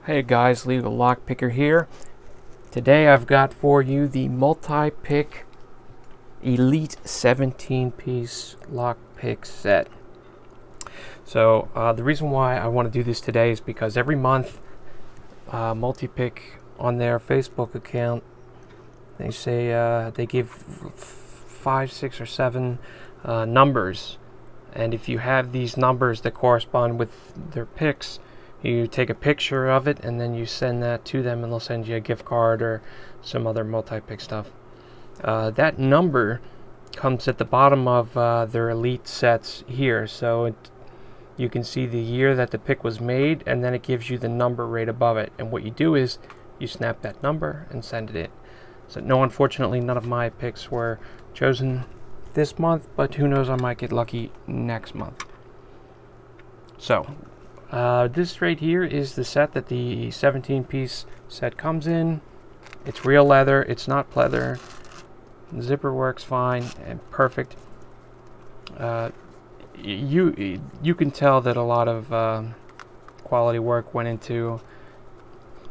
Hey guys, LegalLockPIcker here. Today I've got for you the Multipick Elite 17-piece lockpick set. So the reason why I want to do this today is because every month Multipick on their Facebook account, they say they give 5, 6, or 7 numbers, and if you have these numbers that correspond with their picks, you take a picture of it and then you send that to them and they'll send you a gift card or some other multi-pick stuff. That number comes at the bottom of their elite sets here, so you can see the year that the pick was made, and then it gives you the number right above it, and what you do is you snap that number and send it in. So no, unfortunately none of my picks were chosen this month, but who knows, I might get lucky next month. So this right here is the set that the 17-piece set comes in. It's real leather, it's not pleather. The zipper works fine and perfect. You can tell that a lot of quality work went into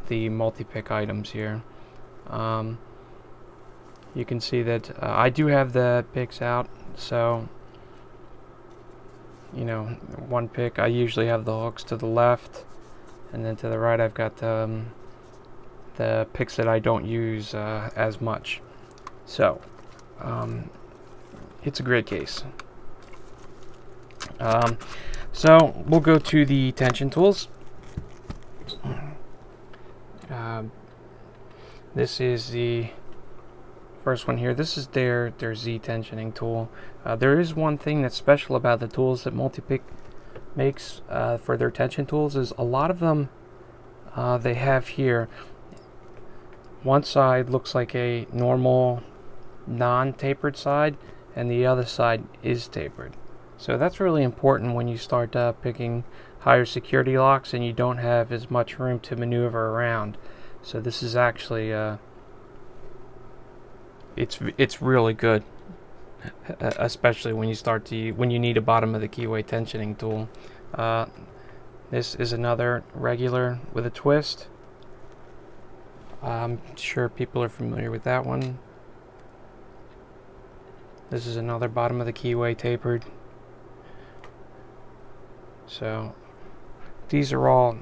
the multi-pick items here. You can see that I do have the picks out, so you know, one pick I usually have the hooks to the left, and then to the right I've got the picks that I don't use as much. So it's a great case. So we'll go to the tension tools. This is the first one here. This is their Z tensioning tool. There is one thing that's special about the tools that Multipick makes for their tension tools, is a lot of them they have here, one side looks like a normal non-tapered side and the other side is tapered. So that's really important when you start picking higher security locks and you don't have as much room to maneuver around. So this is actually it's really good, especially when you need a bottom of the keyway tensioning tool. This is another regular with a twist. I'm sure people are familiar with that one. This is another bottom of the keyway tapered. So these are all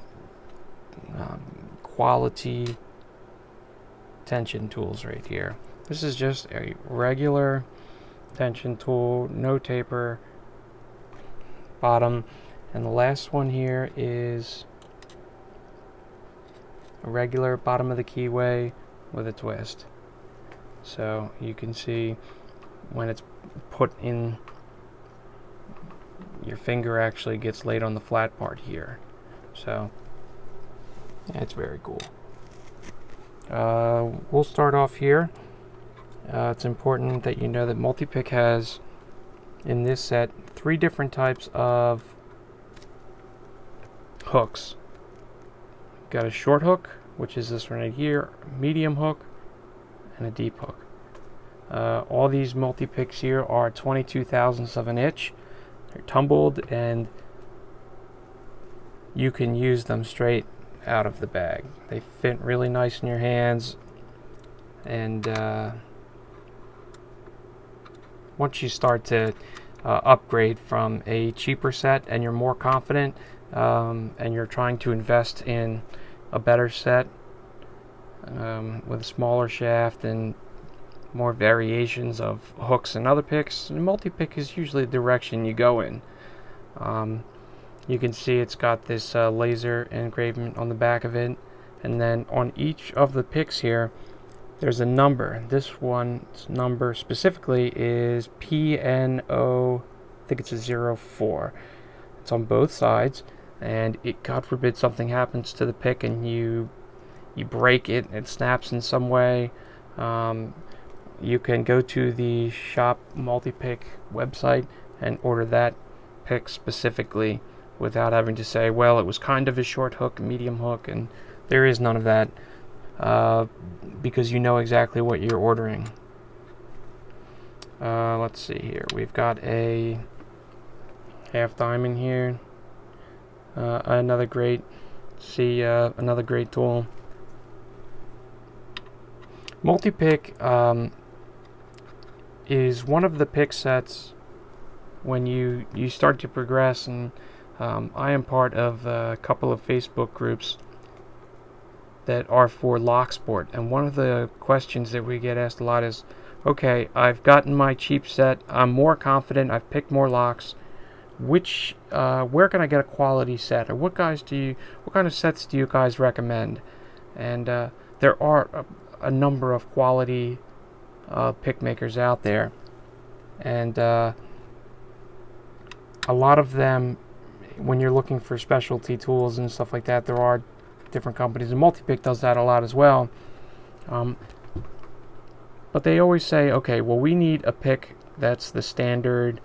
quality tension tools right here. This is just a regular tension tool, no taper bottom, and the last one here is a regular bottom of the keyway with a twist. So you can see when it's put in, your finger actually gets laid on the flat part here. So yeah, it's very cool. We'll start off here. It's important that you know that Multipick has in this set 3 different types of hooks. Got a short hook, which is this one right here, medium hook, and a deep hook. All these Multipicks here are 22 thousandths of an inch. They're tumbled and you can use them straight out of the bag. They fit really nice in your hands, and once you start to upgrade from a cheaper set and you're more confident and you're trying to invest in a better set with a smaller shaft and more variations of hooks and other picks, Multipick is usually the direction you go in. You can see it's got this laser engraving on the back of it, and then on each of the picks here there's a number. This one's number specifically is PNO, I think it's a 04. It's on both sides, and God forbid something happens to the pick and you break it, it snaps in some way, you can go to the shop Multipick website and order that pick specifically without having to say, well, it was kind of a short hook, medium hook, and there is none of that, because you know exactly what you're ordering. Let's see here. We've got a half diamond here. Another great See, another great tool. Multipick is one of the pick sets when you start to progress, and I am part of a couple of Facebook groups that are for Locksport, and one of the questions that we get asked a lot is, okay, I've gotten my cheap set, I'm more confident, I've picked more locks, where can I get a quality set, or what kind of sets do you guys recommend? And there are a number of quality pick makers out there, and a lot of them, when you're looking for specialty tools and stuff like that, there are different companies, and Multipick does that a lot as well. But they always say, okay, well, we need a pick that's the standard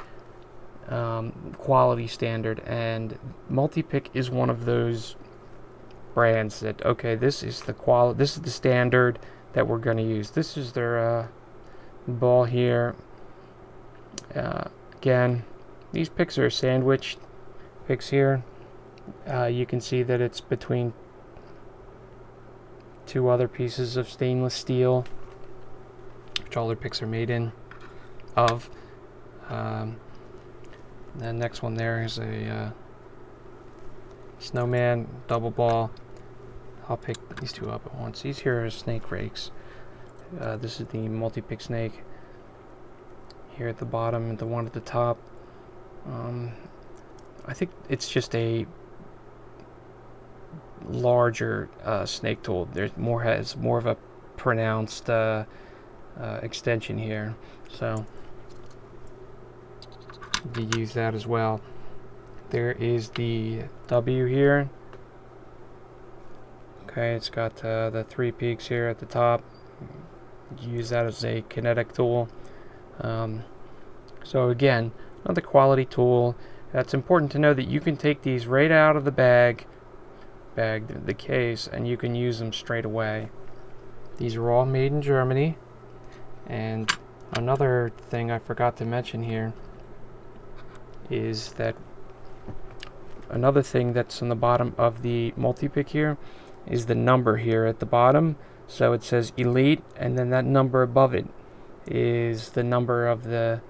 quality standard, and Multipick is one of those brands that, okay, this is the standard that we're going to use. This is their ball here. Again, these picks are sandwiched picks here. You can see that it's between two other pieces of stainless steel, which all their picks are made of. The next one there is a snowman double ball. I'll pick these two up at once. These here are snake rakes. This is the Multipick snake here at the bottom, and the one at the top. I think it's just a larger snake tool. Has more of a pronounced extension here, so you use that as well. There is the W here. Okay, it's got the 3 peaks here at the top. You use that as a kinetic tool. So again, another quality tool. That's important to know that you can take these right out of the the case, and you can use them straight away. These are all made in Germany. And another thing I forgot to mention here is that another thing that's on the bottom of the Multipick here is the number here at the bottom. So it says Elite, and then that number above it is the number of the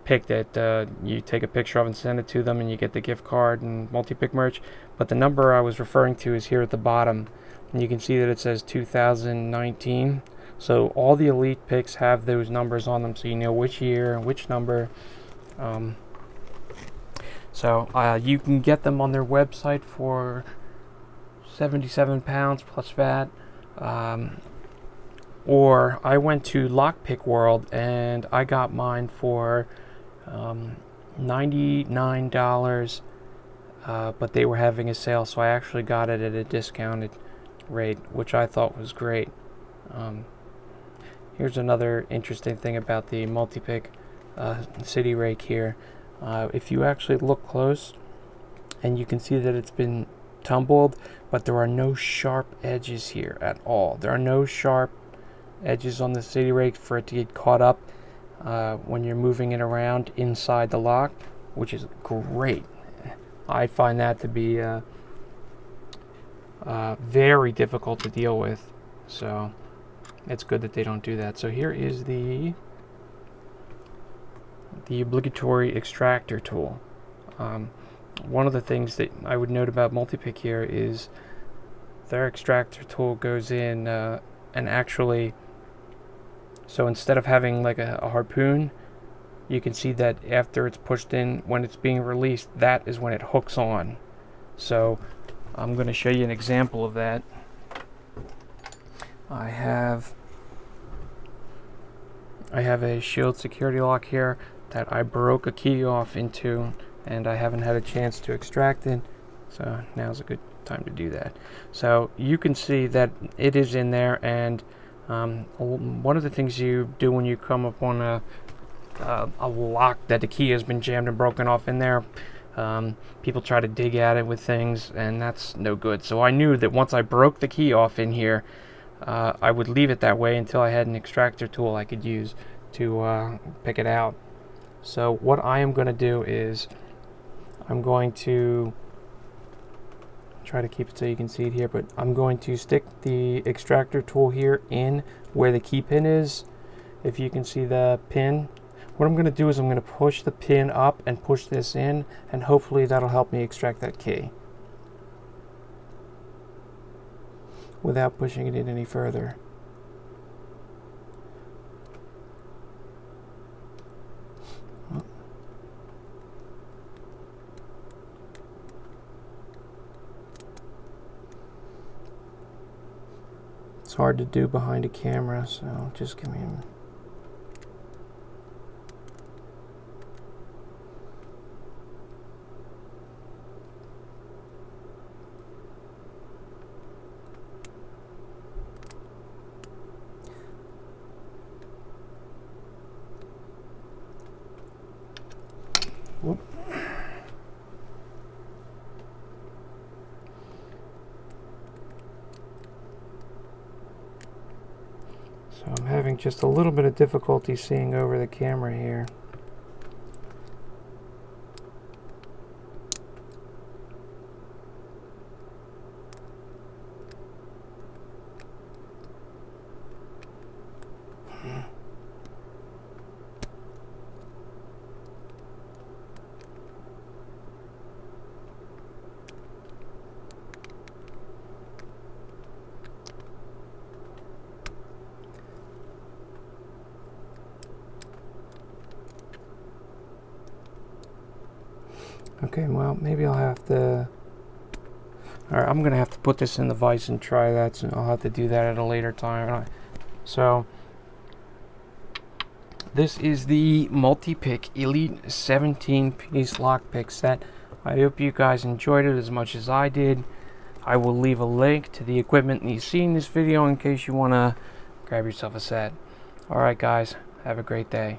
pick that you take a picture of and send it to them, and you get the gift card and Multipick merch. But the number I was referring to is here at the bottom, and you can see that it says 2019. So all the Elite picks have those numbers on them, so you know which year and which number. So you can get them on their website for £77 plus VAT. Or I went to Lockpick World and I got mine for $99, but they were having a sale, so I actually got it at a discounted rate, which I thought was great. Here's another interesting thing about the Multipick city rake here. If you actually look close, and you can see that it's been tumbled, but there are no sharp edges here at all. There are no sharp edges on the city rake for it to get caught up when you're moving it around inside the lock, which is great. I find that to be very difficult to deal with, so it's good that they don't do that. So here is the obligatory extractor tool. One of the things that I would note about Multipick here is their extractor tool goes in and actually, so instead of having like a harpoon, you can see that after it's pushed in, when it's being released, that is when it hooks on. So I'm going to show you an example of that. I have a shield security lock here that I broke a key off into, and I haven't had a chance to extract it, so now's a good time to do that. So you can see that it is in there, and one of the things you do when you come upon a lock that the key has been jammed and broken off in there, people try to dig at it with things, and that's no good. So I knew that once I broke the key off in here, I would leave it that way until I had an extractor tool I could use to pick it out. So what I am going to do is I'm going to Try to keep it so you can see it here, but I'm going to stick the extractor tool here in where the key pin is. If you can see the pin, what I'm going to do is I'm going to push the pin up and push this in, and hopefully that'll help me extract that key without pushing it in any further. It's hard to do behind a camera, so just give me a minute. Whoop. So I'm having just a little bit of difficulty seeing over the camera here. Okay, well, maybe I'll have to... Alright, I'm going to have to put this in the vise and try that, so I'll have to do that at a later time. So, this is the Multipick Elite 17-piece lockpick set. I hope you guys enjoyed it as much as I did. I will leave a link to the equipment that you see in this video in case you want to grab yourself a set. Alright guys, have a great day.